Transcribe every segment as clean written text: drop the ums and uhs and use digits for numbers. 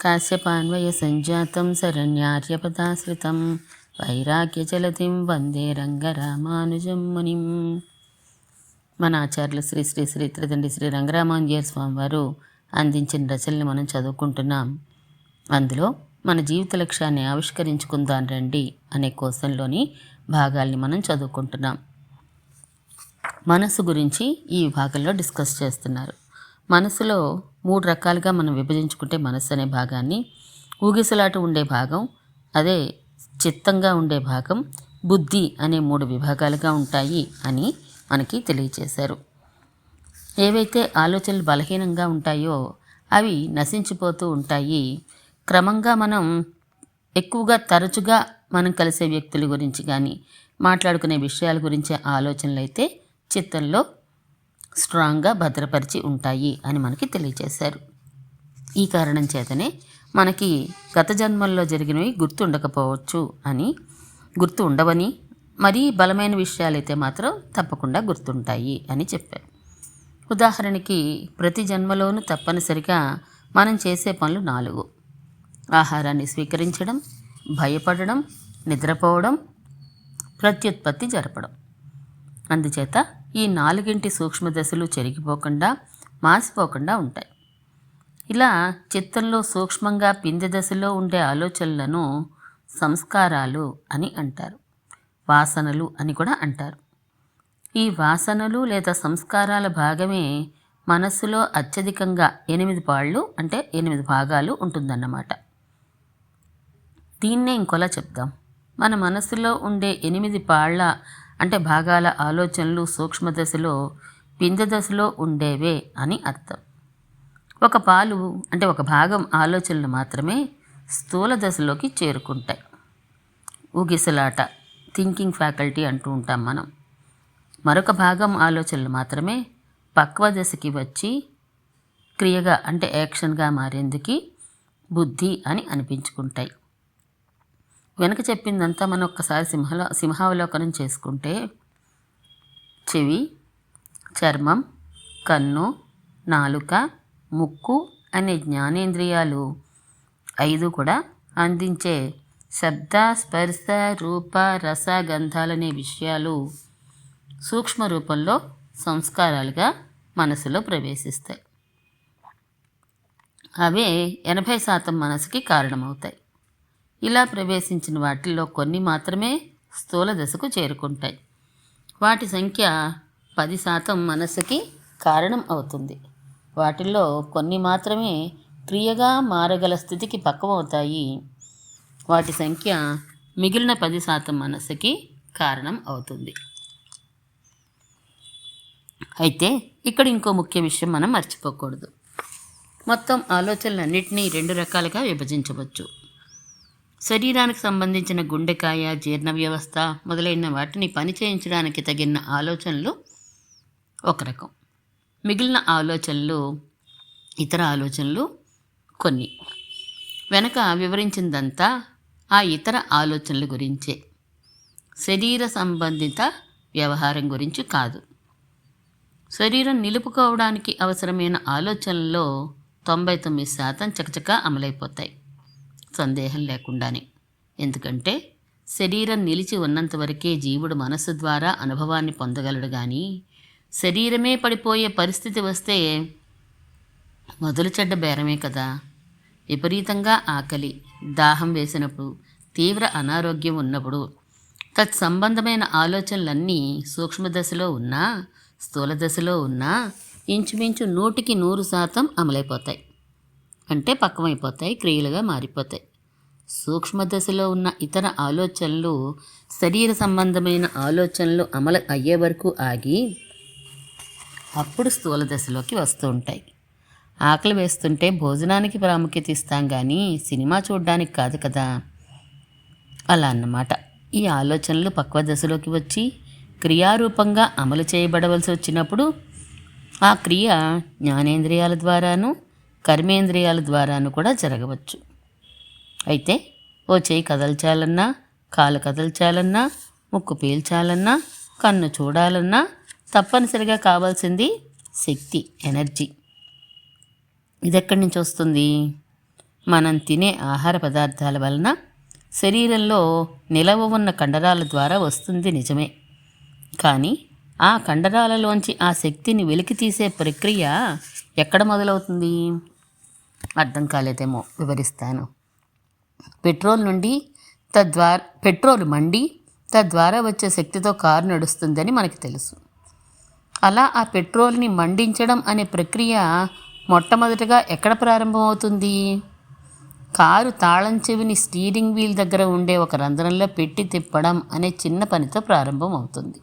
కాశ్యపాన్వయ సంజాతం శరణ్యార్యపదాశ్రితం వైరాగ్యజలధిం వందే రంగరామానుజం మునిం. మన ఆచార్యులు శ్రీ శ్రీ శ్రీ త్రిదండి శ్రీ రంగరామానుజీయ స్వామి వారు అందించిన రచనల్ని మనం చదువుకుంటున్నాం. అందులో మన జీవిత లక్ష్యాన్ని ఆవిష్కరించుకుందాం రండి అనే కోశంలోని భాగాల్ని మనం చదువుకుంటున్నాం. మనసు గురించి ఈ విభాగంలో డిస్కస్ చేస్తున్నారు. మనసులో 3 రకాలుగా మనం విభజించుకుంటే మనసు అనే భాగాన్ని ఊగిసలాట ఉండే భాగం, అదే చిత్తంగా ఉండే భాగం, బుద్ధి అనే 3 విభాగాలుగా ఉంటాయి అని మనకి తెలియచేశారు. ఏవైతే ఆలోచనలు బలహీనంగా ఉంటాయో అవి నశించిపోతూ ఉంటాయి. క్రమంగా మనం ఎక్కువగా తరచుగా మనం కలిసే వ్యక్తుల గురించి కానీ మాట్లాడుకునే విషయాల గురించి ఆలోచనలు అయితే చిత్తంలో స్ట్రాంగ్గా భద్రపరిచి ఉంటాయి అని మనకి తెలియజేశారు. ఈ కారణం చేతనే మనకి గత జన్మల్లో జరిగినవి గుర్తుండకపోవచ్చు అని, గుర్తు ఉండవని, మరీ బలమైన విషయాలైతే మాత్రం తప్పకుండా గుర్తుంటాయి అని చెప్పారు. ఉదాహరణకి ప్రతి జన్మలోనూ తప్పనిసరిగా మనం చేసే పనులు 4: ఆహారాన్ని స్వీకరించడం, భయపడడం, నిద్రపోవడం, ప్రత్యుత్పత్తి జరపడం. అందుచేత ఈ 4 సూక్ష్మదశలు చెరిగిపోకుండా మాసిపోకుండా ఉంటాయి. ఇలా చిత్తంలో సూక్ష్మంగా పిందె దశలో ఉండే ఆలోచనలను సంస్కారాలు అని అంటారు, వాసనలు అని కూడా అంటారు. ఈ వాసనలు లేదా సంస్కారాల భాగమే మనస్సులో అత్యధికంగా 8 పాళ్ళు అంటే 8 భాగాలు ఉంటుందన్నమాట. దీన్నే ఇంకోలా చెప్దాం. మన మనస్సులో ఉండే 8 పాళ్ళ అంటే భాగాల ఆలోచనలు సూక్ష్మదశలో పిందె దశలో ఉండేవే అని అర్థం. ఒక పాలు అంటే ఒక భాగం ఆలోచనలు మాత్రమే స్థూల దశలోకి చేరుకుంటాయి. ఊగిసలాట, థింకింగ్ ఫ్యాకల్టీ అంటూ ఉంటాం మనం. మరొక భాగం ఆలోచనలు మాత్రమే పక్వ దశకి వచ్చి క్రియగా అంటే యాక్షన్గా మారేందుకు బుద్ధి అని అనిపించుకుంటాయి. వెనక చెప్పిందంతా మనం ఒక్కసారి సింహావలోకనం చేసుకుంటే చెవి, చర్మం, కన్ను, నాలుక, ముక్కు అనే జ్ఞానేంద్రియాలు 5 కూడా అందించే శబ్ద, స్పర్శ, రూప, రస, గంధాలనే విషయాలు సూక్ష్మ రూపంలో సంస్కారాలుగా మనసులో ప్రవేశిస్తాయి. అవే 80% మనసుకి కారణమవుతాయి. ఇలా ప్రవేశించిన వాటిల్లో కొన్ని మాత్రమే స్థూల దశకు చేరుకుంటాయి. వాటి సంఖ్య 10% మనసుకి కారణం అవుతుంది. వాటిల్లో కొన్ని మాత్రమే క్రియగా మారగల స్థితికి పక్వమవుతాయి. వాటి సంఖ్య మిగిలిన 10% మనసుకి కారణం అవుతుంది. అయితే ఇక్కడ ఇంకో ముఖ్య విషయం మనం మర్చిపోకూడదు. మొత్తం ఆలోచనలన్నింటినీ 2 రకాలుగా విభజించవచ్చు. శరీరానికి సంబంధించిన గుండెకాయ, జీర్ణ వ్యవస్థ మొదలైన వాటిని పనిచేయించడానికి తగిన ఆలోచనలు ఒక రకం. మిగిలిన ఆలోచనలు, ఇతర ఆలోచనలు కొన్ని. వెనక వివరించిందంతా ఆ ఇతర ఆలోచనల గురించే, శరీర సంబంధిత వ్యవహారం గురించి కాదు. శరీరం నిలుపుకోవడానికి అవసరమైన ఆలోచనల్లో 99% చకచకా అమలైపోతాయి, సందేహం లేకుండానే. ఎందుకంటే శరీరం నిలిచి ఉన్నంత వరకే జీవుడు మనస్సు ద్వారా అనుభవాన్ని పొందగలడు. కానీ శరీరమే పడిపోయే పరిస్థితి వస్తే మొదలు చెడ్డ బేరమే కదా. విపరీతంగా ఆకలి, దాహం వేసినప్పుడు, తీవ్ర అనారోగ్యం ఉన్నప్పుడు తత్సంబంధమైన ఆలోచనలన్నీ సూక్ష్మదశలో ఉన్నా, స్థూల దశలో ఉన్నా ఇంచుమించు 100% అమలైపోతాయి. అంటే పక్వమైపోతాయి, క్రియలుగా మారిపోతాయి. సూక్ష్మదశలో ఉన్న ఇతర ఆలోచనలు శరీర సంబంధమైన ఆలోచనలు అమలు అయ్యే వరకు ఆగి అప్పుడు స్థూల దశలోకి వస్తూ ఉంటాయి. ఆకలి వేస్తుంటే భోజనానికి ప్రాముఖ్యత ఇస్తాం కానీ సినిమా చూడడానికి కాదు కదా. అలా అన్నమాట. ఈ ఆలోచనలు పక్వ దశలోకి వచ్చి క్రియారూపంగా అమలు చేయబడవలసి వచ్చినప్పుడు ఆ క్రియ జ్ఞానేంద్రియాల ద్వారాను కర్మేంద్రియాల ద్వారాను కూడా జరగవచ్చు. అయితే ఓ చేయి కదల్చాలన్నా, కాలు కదల్చాలన్నా, ముక్కు పీల్చాలన్నా, కన్ను చూడాలన్నా తప్పనిసరిగా కావాల్సింది శక్తి, ఎనర్జీ. ఇది ఎక్కడి నుంచి వస్తుంది? మనం తినే ఆహార పదార్థాల వలన శరీరంలో నిలవ ఉన్న కండరాల ద్వారా వస్తుంది నిజమే. కానీ ఆ కండరాలలోంచి ఆ శక్తిని వెలికి తీసే ప్రక్రియ ఎక్కడ మొదలవుతుంది? అర్థం కాలేదేమో, వివరిస్తాను. పెట్రోల్ మండి తద్వారా వచ్చే శక్తితో కారు నడుస్తుందని మనకి తెలుసు. అలా ఆ పెట్రోల్ని మండించడం అనే ప్రక్రియ మొట్టమొదటగా ఎక్కడ ప్రారంభమవుతుంది? కారు తాళం చెవిని స్టీరింగ్ వీల్ దగ్గర ఉండే ఒక రంధ్రంలో పెట్టి తిప్పడం అనే చిన్న పనితో ప్రారంభం అవుతుంది.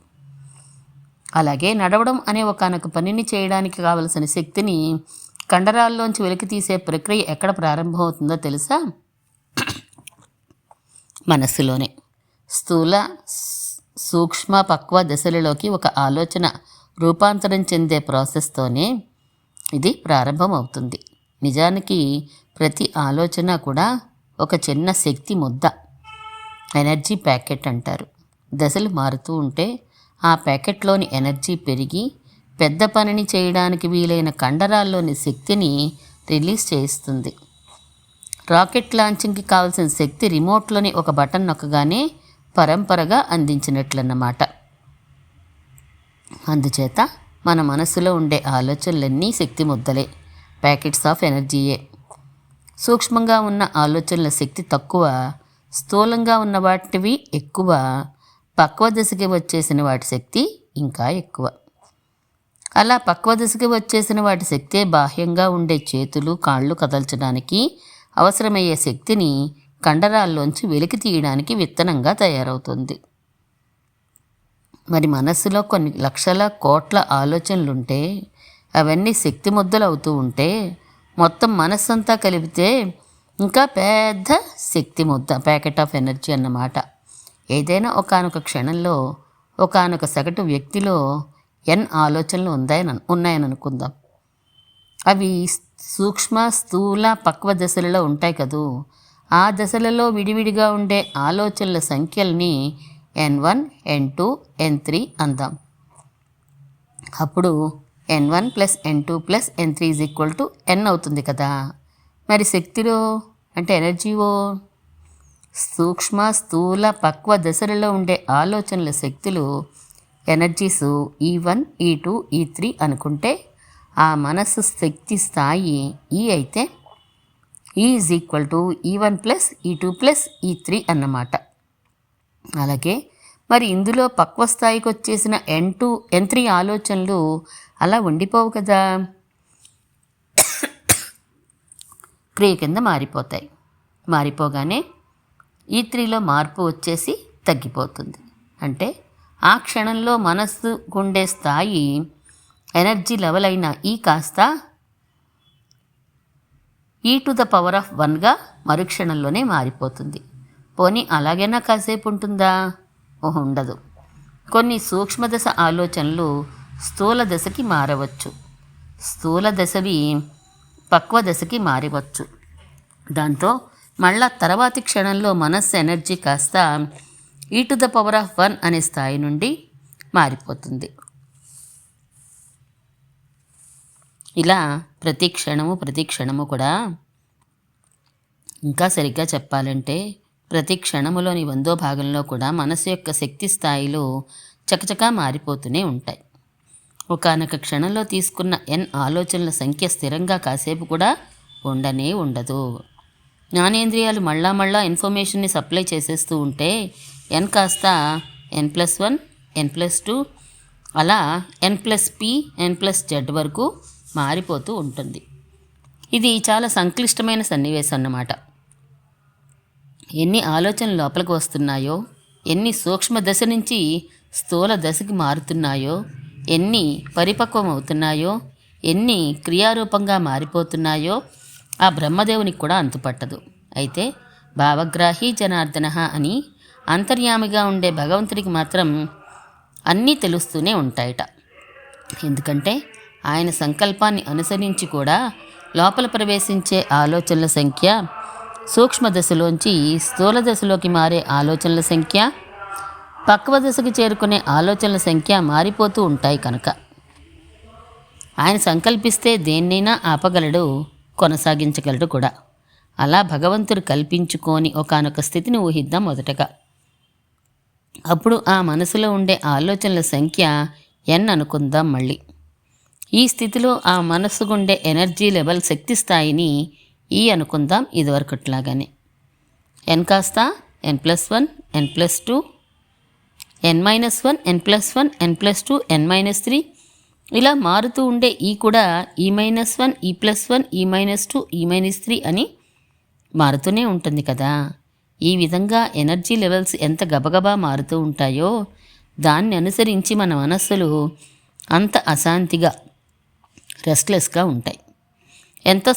అలాగే నడవడం అనే ఒకానొక పనిని చేయడానికి కావలసిన శక్తిని కండరాల్లోంచి వెలికి తీసే ప్రక్రియ ఎక్కడ ప్రారంభమవుతుందో తెలుసా? మనస్సులోనే. స్థూల, సూక్ష్మ, పక్వ దశలలోకి ఒక ఆలోచన రూపాంతరం చెందే ప్రాసెస్తోనే ఇది ప్రారంభమవుతుంది. నిజానికి ప్రతి ఆలోచన కూడా ఒక చిన్న శక్తి ముద్ద, ఎనర్జీ ప్యాకెట్ అంటారు. దశలు మారుతూ ఉంటే ఆ ప్యాకెట్లోని ఎనర్జీ పెరిగి పెద్ద పనిని చేయడానికి వీలైన కండరాల్లోని శక్తిని రిలీజ్ చేయిస్తుంది. రాకెట్ లాంచింగ్కి కావాల్సిన శక్తి రిమోట్లోని ఒక బటన్ నొక్కగానే పరంపరగా అందించినట్లన్నమాట. అందుచేత మన మనసులో ఉండే ఆలోచనలన్నీ శక్తి ముద్దలే, ప్యాకెట్స్ ఆఫ్ ఎనర్జీయే. సూక్ష్మంగా ఉన్న ఆలోచనల శక్తి తక్కువ, స్థూలంగా ఉన్న వాటివి ఎక్కువ, పక్వ దశకి వచ్చేసిన వాటి శక్తి ఇంకా ఎక్కువ. అలా పక్వ దశకి వచ్చేసిన వాటి శక్తే బాహ్యంగా ఉండే చేతులు, కాళ్ళు కదల్చడానికి అవసరమయ్యే శక్తిని కండరాల్లోంచి వెలికి తీయడానికి విత్తనంగా తయారవుతుంది. మరి మనస్సులో కొన్ని లక్షల కోట్ల ఆలోచనలుంటే అవన్నీ శక్తి ముద్దలు అవుతూ ఉంటే మొత్తం మనస్సంతా కలిపితే ఇంకా పెద్ద శక్తి ముద్ద, ప్యాకెట్ ఆఫ్ ఎనర్జీ అన్నమాట. ఏదైనా ఒకానొక క్షణంలో ఒకానొక సగటు వ్యక్తిలో ఆలోచనలు ఉన్నాయని అనుకుందాం. అవి సూక్ష్మ, స్థూల, పక్వ దశలలో ఉంటాయి కదూ. ఆ దశలలో విడివిడిగా ఉండే ఆలోచనల సంఖ్యల్ని N1, N2, N3 అందాం. అప్పుడు N1 + N2 + N3 = N అవుతుంది కదా. మరి శక్తిలో అంటే ఎనర్జీవో? సూక్ష్మ, స్థూల, పక్వ దశలలో ఉండే ఆలోచనల శక్తులు, ఎనర్జీసు E1, E2, E3 అనుకుంటే ఆ మనస్సు శక్తి స్థాయి E అయితే E = E1 + E2 + E3 అన్నమాట. అలాగే మరి ఇందులో పక్వ స్థాయికి వచ్చేసిన N2, N3 ఆలోచనలు అలా ఉండిపోవు కదా, క్రియ కింద మారిపోతాయి. మారిపోగానే E3లో మార్పు వచ్చేసి తగ్గిపోతుంది. అంటే ఆ క్షణంలో మనస్సు గుండె స్థాయి ఎనర్జీ లెవెల్ అయిన E కాస్త E⁻1గా మరుక్షణంలోనే మారిపోతుంది. పోనీ అలాగైనా కాసేపు ఉంటుందా? ఉండదు. కొన్ని సూక్ష్మదశ ఆలోచనలు స్థూల దశకి మారవచ్చు, స్థూల దశవి పక్వ దశకి మారవచ్చు. దాంతో మళ్ళా తర్వాతి క్షణంలో మనస్సు ఎనర్జీ కాస్త E⁻1 అనే స్థాయి నుండి మారిపోతుంది. ఇలా ప్రతి క్షణము కూడా, ఇంకా సరిగ్గా చెప్పాలంటే ప్రతి క్షణములోని 100వ భాగంలో కూడా మనసు యొక్క శక్తి స్థాయిలు చకచకా మారిపోతూనే ఉంటాయి. ఒకానొక క్షణంలో తీసుకున్న ఆలోచనల సంఖ్య స్థిరంగా కాసేపు కూడా ఉండదు. జ్ఞానేంద్రియాలు మళ్ళా ఇన్ఫర్మేషన్ని సప్లై చేసేస్తూ ఉంటే కాస్త N+1, N+2 అలా N+P, N+Z వరకు మారిపోతూ ఉంటుంది. ఇది చాలా సంక్లిష్టమైన సన్నివేశం అన్నమాట. ఎన్ని ఆలోచనలు లోపలికి వస్తున్నాయో, ఎన్ని సూక్ష్మ దశ నుంచి స్థూల దశకి మారుతున్నాయో, ఎన్ని పరిపక్వం అవుతున్నాయో, ఎన్ని క్రియారూపంగా మారిపోతున్నాయో ఆ బ్రహ్మదేవునికి కూడా అంతుపట్టదు. అయితే భావగ్రాహి జనార్దన అని అంతర్యామిగా ఉండే భగవంతుడికి మాత్రం అన్నీ తెలుస్తూనే ఉంటాయట. ఎందుకంటే ఆయన సంకల్పాన్ని అనుసరించి కూడా లోపల ప్రవేశించే ఆలోచనల సంఖ్య, సూక్ష్మ దశలోంచి స్థూల దశలోకి మారే ఆలోచనల సంఖ్య, పక్వ దశకు చేరుకునే ఆలోచనల సంఖ్య మారిపోతూ ఉంటాయి కనుక ఆయన సంకల్పిస్తే దేన్నైనా ఆపగలడు, కొనసాగించగలడు కూడా. అలా భగవంతుడు కల్పించుకొని ఒకానొక స్థితిని ఊహిద్దాం మొదటగా. అప్పుడు ఆ మనసులో ఉండే ఆలోచనల సంఖ్య ఎన్ అనుకుందాం మళ్ళీ. ఈ స్థితిలో ఆ మనసుకుండే ఎనర్జీ లెవెల్ శక్తి స్థాయిని ఈ అనుకుందాం ఇదివరకట్లాగానే. ఎన్ కాస్త n+1, n+2, n-1, n+1, n+2, n-3 ఇలా మారుతూ ఉండే ఈ కూడా e-1, e+1, e-2, e-3 అని మారుతూనే ఉంటుంది కదా. ఈ విధంగా ఎనర్జీ లెవెల్స్ ఎంత గబగబా మారుతూ ఉంటాయో దాన్ని అనుసరించి మన మనస్సులు అంత అశాంతిగా రెస్ట్లెస్గా ఉంటాయి. ఎంత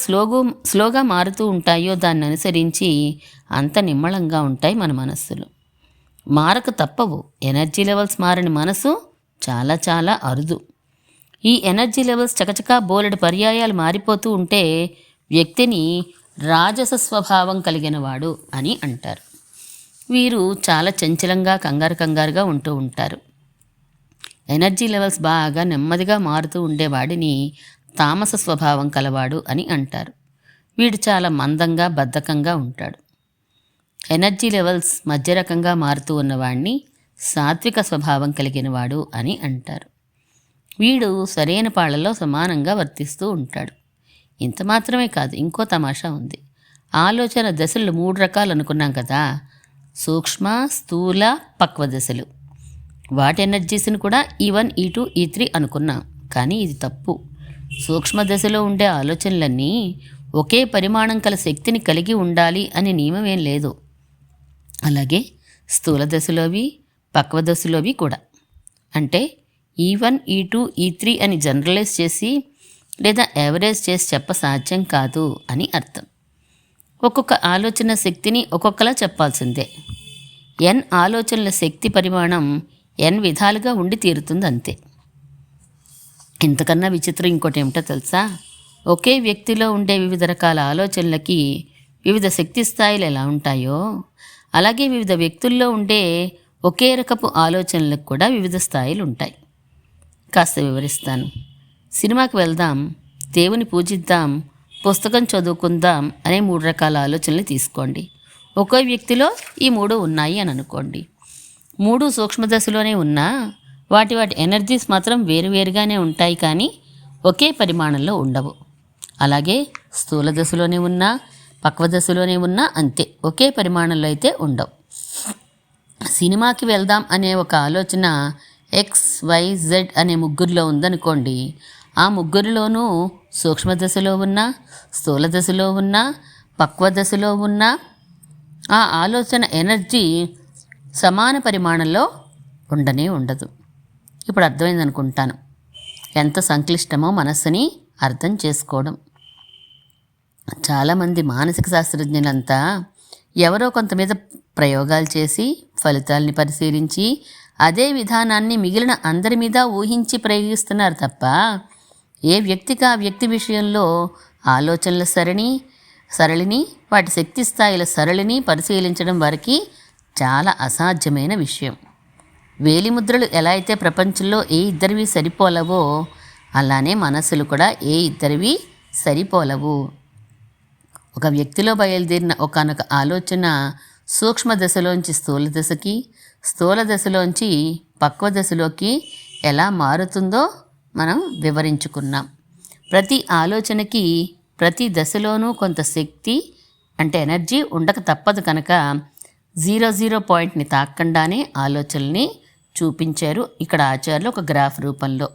స్లోగా మారుతూ ఉంటాయో దాన్ని అనుసరించి అంత నిమ్మళంగా ఉంటాయి మన మనస్సులు. మారక తప్పవు. ఎనర్జీ లెవెల్స్ మారని మనసు చాలా చాలా అరుదు. ఈ ఎనర్జీ లెవెల్స్ చకచకా బోలెడు పర్యాయాలు మారిపోతూ ఉంటే వ్యక్తిని రాజస స్వభావం కలిగినవాడు అని అంటారు. వీరు చాలా చంచలంగా కంగారుగా ఉంటూ ఉంటారు. ఎనర్జీ లెవెల్స్ బాగా నెమ్మదిగా మారుతూ ఉండేవాడిని తామస స్వభావం కలవాడు అని అంటారు. వీడు చాలా మందంగా బద్ధకంగా ఉంటాడు. ఎనర్జీ లెవెల్స్ మధ్య రకంగా మారుతూ ఉన్నవాడిని సాత్విక స్వభావం కలిగినవాడు అని అంటారు. వీడు సరైన పాళ్లలో సమానంగా వర్తిస్తూ ఉంటాడు. ఇంత మాత్రమే కాదు, ఇంకో తమాషా ఉంది. ఆలోచన దశలు 3 రకాలు అనుకున్నాం కదా, సూక్ష్మ, స్థూల, పక్వ దశలు. వాటి ఎనర్జీస్ని కూడా E1, E2, E3 అనుకున్నాం. కానీ ఇది తప్పు. సూక్ష్మ దశలో ఉండే ఆలోచనలన్నీ ఒకే పరిమాణం కల శక్తిని కలిగి ఉండాలి అనే నియమం ఏం లేదు. అలాగే స్థూల దశలోవి, పక్వ దశలోవి కూడా. అంటే E1, E2, E3 అని జనరలైజ్ చేసి లేదా యావరేజ్ చేసి చెప్ప సాధ్యం కాదు అని అర్థం. ఒక్కొక్క ఆలోచన శక్తిని ఒక్కొక్కలా చెప్పాల్సిందే. n ఆలోచనల శక్తి పరిమాణం n విధాలుగా ఉండి తీరుతుంది అంతే. ఇంతకన్నా విచిత్రం ఇంకోటి ఏమిటో తెలుసా? ఒకే వ్యక్తిలో ఉండే వివిధ రకాల ఆలోచనలకి వివిధ శక్తి స్థాయిలు ఎలా ఉంటాయో అలాగే వివిధ వ్యక్తుల్లో ఉండే ఒకే రకపు ఆలోచనలకు కూడా వివిధ స్థాయిలు ఉంటాయి. కాస్త వివరిస్తాను. సినిమాకి వెళ్దాం, దేవుని పూజిద్దాం, పుస్తకం చదువుకుందాం అనే 3 రకాల ఆలోచనలు తీసుకోండి. ఒక్కో వ్యక్తిలో ఈ 3 ఉన్నాయి అని అనుకోండి. 3 సూక్ష్మదశలోనే ఉన్నా వాటి ఎనర్జీస్ మాత్రం వేరువేరుగానే ఉంటాయి, కానీ ఒకే పరిమాణంలో ఉండవు. అలాగే స్థూల దశలోనే ఉన్నా పక్వ దశలోనే ఉన్నా అంతే, ఒకే పరిమాణంలో అయితే ఉండవు. సినిమాకి వెళ్దాం అనే ఒక ఆలోచన XYZ అనే ముగ్గురిలో ఉందనుకోండి. ఆ ముగ్గురిలోనూ సూక్ష్మ దశలో ఉన్న, స్థూల దశలో ఉన్న, పక్వ దశలో ఉన్న ఆ ఆలోచన ఎనర్జీ సమాన పరిమాణంలో ఉండనే ఉండదు. ఇప్పుడు అర్థమైంది అనుకుంటాను ఎంత సంక్లిష్టమో మనస్సుని అర్థం చేసుకోవడం. చాలామంది మానసిక శాస్త్రజ్ఞులంతా ఎవరో కొంత మీద ప్రయోగాలు చేసి ఫలితాలని పరిశీలించి అదే విధానాన్ని మిగిలిన అందరి మీద ఊహించి ప్రయోగిస్తున్నారు తప్ప ఏ వ్యక్తికి ఆ వ్యక్తి విషయంలో ఆలోచనల సరళిని వాటి శక్తి స్థాయిల సరళిని పరిశీలించడం వారికి చాలా అసాధ్యమైన విషయం. వేలిముద్రలు ఎలా అయితే ప్రపంచంలో ఏ ఇద్దరివి సరిపోలవో అలానే మనస్సులు కూడా ఏ ఇద్దరివి సరిపోలవు. ఒక వ్యక్తిలో బయలుదేరిన ఒకానొక ఆలోచన సూక్ష్మ దశలోంచి స్థూల దశకి, స్థూల దశలోంచి పక్వ దశలోకి ఎలా మారుతుందో మనం వివరించుకున్నాం. ప్రతి ఆలోచనకి ప్రతి దశలోనూ కొంత శక్తి అంటే ఎనర్జీ ఉండక తప్పదు కనుక 0 పాయింట్ని తాకండానే ఆలోచనల్ని చూపించారు ఇక్కడ ఆచార్యులు ఒక గ్రాఫ్ రూపంలో.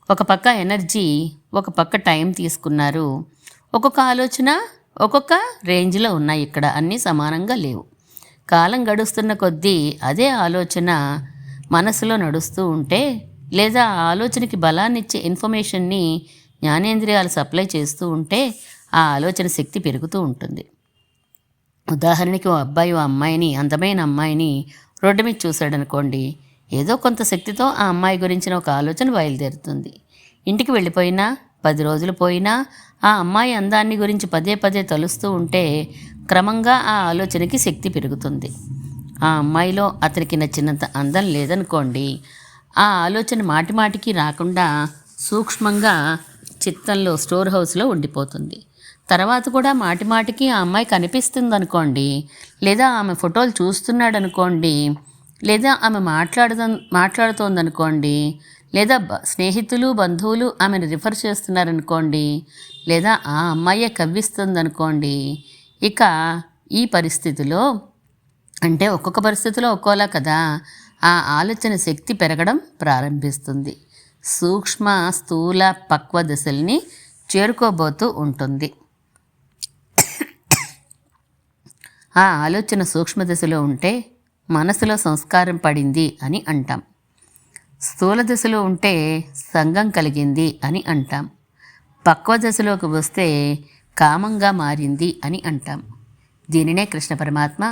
ఒక పక్క ఎనర్జీ, ఒక పక్క టైం తీసుకున్నారు. ఒక్కొక్క ఆలోచన ఒక్కొక్క రేంజ్లో ఉన్నాయి. ఇక్కడ అన్నీ సమానంగా లేవు. కాలం గడుస్తున్న కొద్దీ అదే ఆలోచన మనసులో నడుస్తూ ఉంటే లేదా ఆ ఆలోచనకి బలాన్నిచ్చే ఇన్ఫర్మేషన్ని జ్ఞానేంద్రియాలు సప్లై చేస్తూ ఉంటే ఆ ఆలోచన శక్తి పెరుగుతూ ఉంటుంది. ఉదాహరణకి ఓ అబ్బాయి ఓ అమ్మాయిని, అందమైన అమ్మాయిని రోడ్డు మీద చూశాడనుకోండి. ఏదో కొంత శక్తితో ఆ అమ్మాయి గురించిన ఒక ఆలోచన బయలుదేరుతుంది. ఇంటికి వెళ్ళిపోయినా 10 రోజులు పోయినా ఆ అమ్మాయి అందాన్ని గురించి పదే తలుస్తూ ఉంటే క్రమంగా ఆ ఆలోచనకి శక్తి పెరుగుతుంది. ఆ అమ్మాయిలో అతనికి నచ్చినంత అందం లేదనుకోండి, ఆ ఆలోచన మాటిమాటికి రాకుండా సూక్ష్మంగా చిత్తంలో స్టోర్ హౌస్లో ఉండిపోతుంది. తర్వాత కూడా మాటి మాటికి ఆ అమ్మాయి కనిపిస్తుంది అనుకోండి, లేదా ఆమె ఫోటోలు చూస్తున్నాడు అనుకోండి, లేదా ఆమె మాట్లాడుతోందనుకోండి, లేదా స్నేహితులు బంధువులు ఆమెను రిఫర్ చేస్తున్నారనుకోండి, లేదా ఆ అమ్మాయే కవ్విస్తుందనుకోండి, ఇక ఈ పరిస్థితిలో అంటే ఒక్కొక్క పరిస్థితిలో ఒక్కోలా కదా, ఆ ఆలోచన శక్తి పెరగడం ప్రారంభిస్తుంది. సూక్ష్మ స్థూల పక్వ దశల్ని చేరుకోబోతూ ఉంటుంది. ఆ ఆలోచన సూక్ష్మ దశలో ఉంటే మనసులో సంస్కారం పడింది అని అంటాం. స్థూల దశలో ఉంటే సంగం కలిగింది అని అంటాం. పక్వ దశలోకి వస్తే కామంగా మారింది అని అంటాం. దీనినే కృష్ణ పరమాత్మ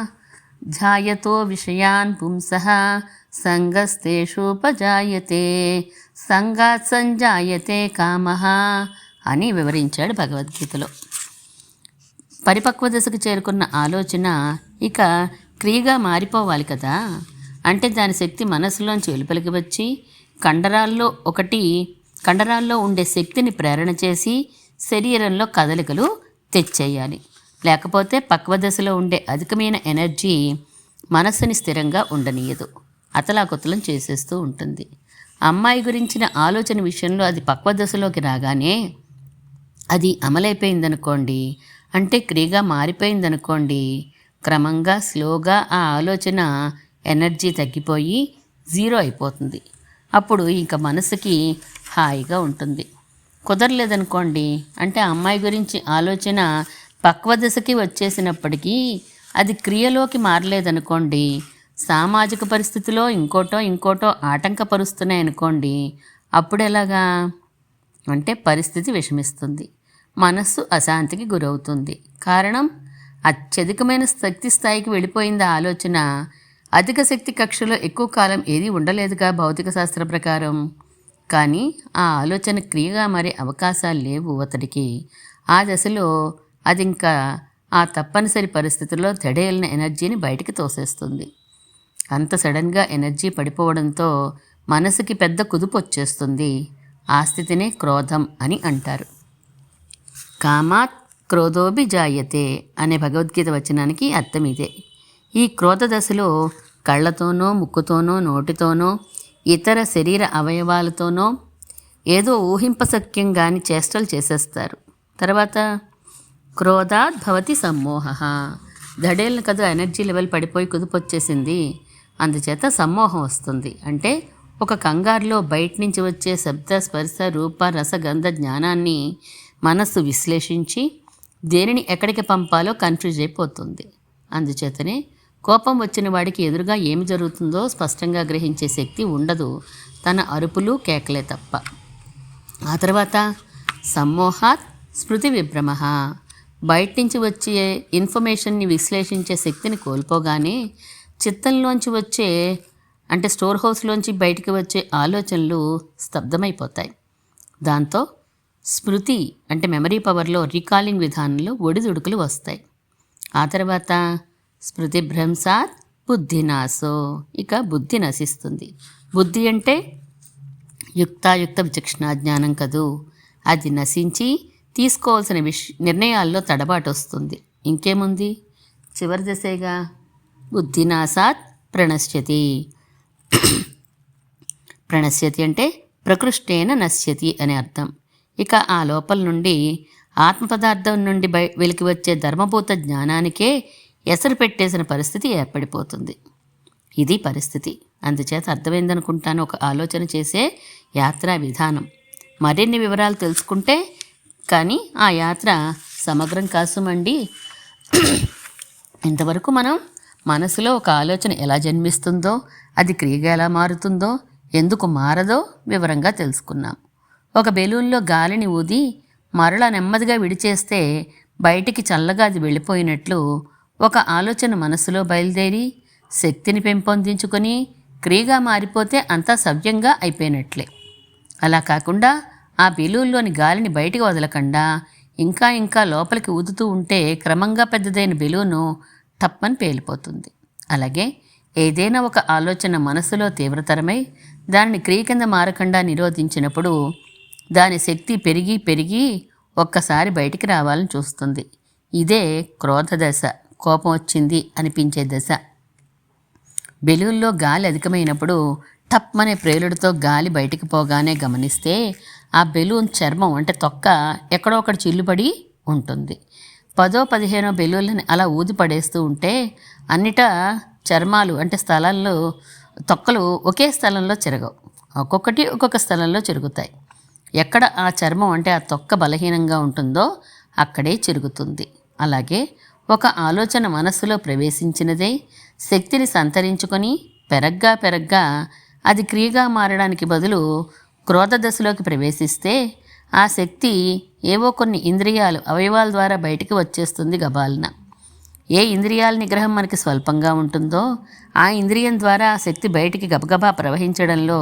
ధ్యాయతో విషయాన్ పుంసః సంగస్తేషూపజాయతే సంగాత్ సంజాయతే కామః అని వివరించాడు భగవద్గీతలో. పరిపక్వ దశకు చేరుకున్న ఆలోచన ఇక క్రియగా మారిపోవాలి కదా. అంటే దాని శక్తి మనసులోంచి వెలుపలికి వచ్చి కండరాల్లో ఉండే శక్తిని ప్రేరణ చేసి శరీరంలో కదలికలు తెచ్చేయాలి. లేకపోతే పక్వ దశలో ఉండే అధికమైన ఎనర్జీ మనస్సుని స్థిరంగా ఉండనీయదు, అతలాకుతలం చేసేస్తూ ఉంటుంది. అమ్మాయి గురించిన ఆలోచన విషయంలో అది పక్వ దశలోకి రాగానే అది అమలైపోయిందనుకోండి, అంటే క్రియగా మారిపోయిందనుకోండి, క్రమంగా స్లోగా ఆ ఆలోచన ఎనర్జీ తగ్గిపోయి జీరో అయిపోతుంది. అప్పుడు ఇంక మనసుకి హాయిగా ఉంటుంది. కుదరలేదనుకోండి, అంటే అమ్మాయి గురించి ఆలోచన పక్వ దశకి వచ్చేసినప్పటికీ అది క్రియలోకి మారలేదనుకోండి, సామాజిక పరిస్థితిలో ఇంకోటో ఆటంకపరుస్తున్నాయనుకోండి, అప్పుడు ఎలాగా అంటే పరిస్థితి విషమిస్తుంది, మనస్సు అశాంతికి గురవుతుంది. కారణం అత్యధికమైన శక్తి స్థాయికి వెళ్ళిపోయింది ఆలోచన. అధిక శక్తి కక్షలో ఎక్కువ కాలం ఏది ఉండలేదుగా భౌతిక శాస్త్ర ప్రకారం. కానీ ఆ ఆలోచన క్రియగా మారే అవకాశాలు లేవు అతడికి. ఆ దశలో అది ఇంకా ఆ తప్పనిసరి పరిస్థితుల్లో తడేలిన ఎనర్జీని బయటికి తోసేస్తుంది. అంత సడన్గా ఎనర్జీ పడిపోవడంతో మనసుకి పెద్ద కుదుపు వచ్చేస్తుంది. ఆ స్థితినే క్రోధం అని అంటారు. కామాత్ క్రోధోభిజాయతే అనే భగవద్గీత వచనానికి అర్థం ఇదే. ఈ క్రోధ దశలో కళ్ళతోనో ముక్కుతోనో నోటితోనో ఇతర శరీర అవయవాలతోనో ఏదో ఊహింపశక్యం కాని చేష్టలు చేసేస్తారు. తర్వాత క్రోధాత్ భవతి సమ్మోహ, ధడేళ్ళని కదా ఎనర్జీ లెవెల్ పడిపోయి కుదుపొచ్చేసింది, అందుచేత సమ్మోహం వస్తుంది. అంటే ఒక కంగారులో బయట నుంచి వచ్చే శబ్ద స్పర్శ రూప రస గంధ జ్ఞానాన్ని మనస్సు విశ్లేషించి దేనిని ఎక్కడికి పంపాలో కన్ఫ్యూజ్ అయిపోతుంది. అందుచేతనే కోపం వచ్చిన వాడికి ఎదురుగా ఏమి జరుగుతుందో స్పష్టంగా గ్రహించే శక్తి ఉండదు, తన అరుపులు కేకలే తప్ప. ఆ తర్వాత సమ్మోహాత్ స్మృతి విభ్రమ, బయట నుంచి వచ్చే ఇన్ఫర్మేషన్ని విశ్లేషించే శక్తిని కోల్పోగానే చిత్తంలోంచి వచ్చే అంటే స్టోర్ హౌస్లోంచి బయటికి వచ్చే ఆలోచనలు స్తబ్దమైపోతాయి. దాంతో స్మృతి అంటే మెమరీ పవర్లో రీకాలింగ్ విధానంలో ఒడిదుడుకులు వస్తాయి. ఆ తర్వాత స్మృతి భ్రంశాత్ బుద్ధినాశో, ఇక బుద్ధి నశిస్తుంది. బుద్ధి అంటే యుక్తాయుక్త విచక్షణా జ్ఞానం కదూ, అది నశించి తీసుకోవాల్సిన నిర్ణయాల్లో తడబాటు వస్తుంది. ఇంకేముంది, చివరి దశగా బుద్ధినాశాత్ ప్రణశ్యతి. ప్రణశ్యతి అంటే ప్రకృష్టేన నశ్యతి అనే అర్థం. ఇక ఆ లోపల నుండి ఆత్మ పదార్థం నుండి వెలికి వచ్చే ధర్మభూత జ్ఞానానికే ఎసరు పెట్టేసిన పరిస్థితి ఏర్పడిపోతుంది. ఇది పరిస్థితి. అందుచేత అర్థమైందనుకుంటాను ఒక ఆలోచన చేసే యాత్రా విధానం. మరిన్ని వివరాలు తెలుసుకుంటే కానీ ఆ యాత్ర సమగ్రం కాసుమండి. ఇంతవరకు మనం మనసులో ఒక ఆలోచన ఎలా జన్మిస్తుందో, అది క్రియగా ఎలా మారుతుందో, ఎందుకు మారదో వివరంగా తెలుసుకున్నాం. ఒక బెలూన్లో గాలిని ఊది మరలా నెమ్మదిగా విడిచేస్తే బయటికి చల్లగా అది వెళ్ళిపోయినట్లు ఒక ఆలోచన మనసులో బయలుదేరి శక్తిని పెంపొందించుకొని క్రియగా మారిపోతే అంతా సవ్యంగా అయిపోయినట్లే. అలా కాకుండా ఆ బెలూన్లోని గాలిని బయటికి వదలకుండా ఇంకా లోపలికి ఊదుతూ ఉంటే క్రమంగా పెద్దదైన బెలూను టప్పని పేలిపోతుంది. అలాగే ఏదైనా ఒక ఆలోచన మనసులో తీవ్రతరమై దానిని క్రియ కింద మారకుండా నిరోధించినప్పుడు దాని శక్తి పెరిగి ఒక్కసారి బయటికి రావాలని చూస్తుంది. ఇదే క్రోధ దశ, కోపం వచ్చింది అనిపించే దశ. బెలూన్లో గాలి అధికమైనప్పుడు టప్మనే ప్రేలుడితో గాలి బయటికి పోగానే గమనిస్తే ఆ బెలూన్ చర్మం అంటే తొక్క ఎక్కడో ఒకటి చిల్లుపడి ఉంటుంది. 10 15 బెలూన్లని అలా ఊది పడేస్తూ ఉంటే అన్నిటా చర్మాలు అంటే స్థలాల్లో తొక్కలు ఒకే స్థలంలో చెరగవు, ఒక్కొక్కటి ఒక్కొక్క స్థలంలో చెరుగుతాయి. ఎక్కడ ఆ చర్మం అంటే ఆ తొక్క బలహీనంగా ఉంటుందో అక్కడే చెరుగుతుంది. అలాగే ఒక ఆలోచన మనస్సులో ప్రవేశించినదే శక్తిని సంతరించుకొని పెరగ్గా అది క్రియగా మారడానికి బదులు క్రోధ దశలోకి ప్రవేశిస్తే ఆ శక్తి ఏవో కొన్ని ఇంద్రియాలు అవయవాల ద్వారా బయటికి వచ్చేస్తుంది గబాలన. ఏ ఇంద్రియాల నిగ్రహం మనకి స్వల్పంగా ఉంటుందో ఆ ఇంద్రియం ద్వారా ఆ శక్తి బయటికి గబగబా ప్రవహించడంలో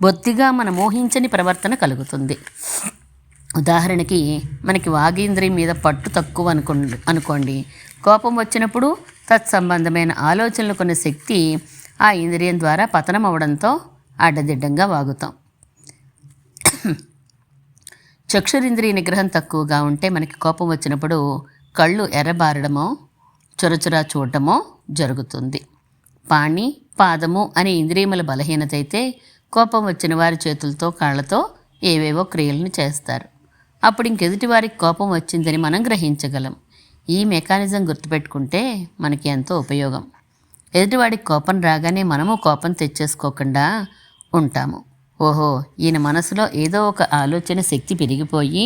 బొత్తిగా మన మోహించని ప్రవర్తన కలుగుతుంది. ఉదాహరణకి మనకి వాగీంద్రియం మీద పట్టు తక్కువ అనుకోండి. కోపం వచ్చినప్పుడు తత్సంబంధమైన ఆలోచనలు కొన్న శక్తి ఆ ఇంద్రియం ద్వారా పతనం అవడంతో అడ్డదిడ్డంగా వాగుతాం. చక్షురింద్రియ నిగ్రహం తక్కువగా ఉంటే మనకి కోపం వచ్చినప్పుడు కళ్ళు ఎర్రబారడమో చొరచొరా చూడటమో జరుగుతుంది. పాణి పాదము అనే ఇంద్రియముల బలహీనత అయితే కోపం వచ్చిన వారి చేతులతో కాళ్ళతో ఏవేవో క్రియలను చేస్తారు. అప్పుడు ఇంకెదుటి వారికి కోపం వచ్చిందని మనం గ్రహించగలం. ఈ మెకానిజం గుర్తుపెట్టుకుంటే మనకి ఎంతో ఉపయోగం. ఎదుటివాడికి కోపం రాగానే మనము కోపం తెచ్చేసుకోకుండా ఉంటాము. ఓహో, ఈయన మనసులో ఏదో ఒక ఆలోచన శక్తి పెరిగిపోయి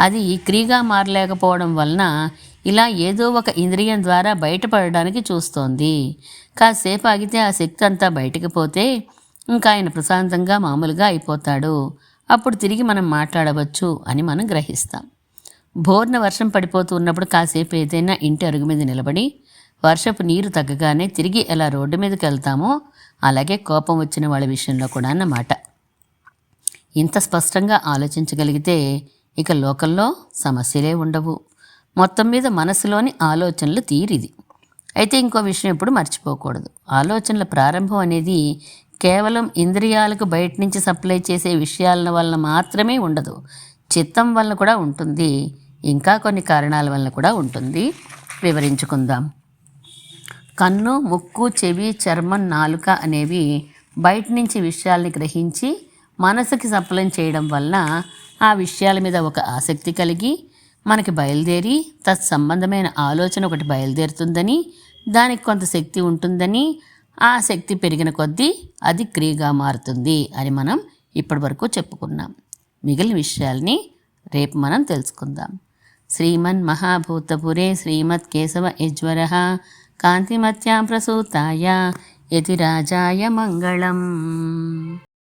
అది క్రియగా మారలేకపోవడం వలన ఇలా ఏదో ఒక ఇంద్రియం ద్వారా బయటపడడానికి చూస్తోంది. కాసేపు ఆగితే ఆ శక్తి అంతా బయటకు పోతే ఇంకా ఆయన ప్రశాంతంగా మామూలుగా అయిపోతాడు. అప్పుడు తిరిగి మనం మాట్లాడవచ్చు అని మనం గ్రహిస్తాం. బోర్న వర్షం పడిపోతూ ఉన్నప్పుడు కాసేపు ఏదైనా ఇంటి అరుగు మీద నిలబడి వర్షపు నీరు తగ్గగానే తిరిగి ఎలా రోడ్డు మీదకి వెళ్తామో అలాగే కోపం వచ్చిన వాళ్ళ విషయంలో కూడా అన్నమాట. ఇంత స్పష్టంగా ఆలోచించగలిగితే ఇక లోకంలో సమస్యలే ఉండవు. మొత్తం మీద మనసులోని ఆలోచనలు తీరిది. అయితే ఇంకో విషయం ఎప్పుడు మర్చిపోకూడదు. ఆలోచనల ప్రారంభం అనేది కేవలం ఇంద్రియాలకు బయట నుంచి సప్లై చేసే విషయాల వలన మాత్రమే ఉండదు, చిత్తం వలన కూడా ఉంటుంది. ఇంకా కొన్ని కారణాల వలన కూడా ఉంటుంది. వివరించుకుందాం. కన్ను, ముక్కు, చెవి, చర్మం, నాలుక అనేవి బయట నుంచి విషయాల్ని గ్రహించి మనసుకి సప్లై చేయడం వలన ఆ విషయాల మీద ఒక ఆసక్తి కలిగి మనకి బయలుదేరి తత్సంబంధమైన ఆలోచన ఒకటి బయలుదేరుతుందని, దానికి కొంత శక్తి ఉంటుందని, ఆ శక్తి పెరిగిన కొద్దీ అది క్రియగా మారుతుంది అని మనం ఇప్పటి వరకు చెప్పుకున్నాం. మిగిలిన విషయాల్ని రేపు మనం తెలుసుకుందాం. శ్రీమన్ మహాభూతపురే శ్రీమత్ కేశవ యజ్వరః కాంతిమత్యాం ప్రసూతాయ యతిరాజాయ మంగళం.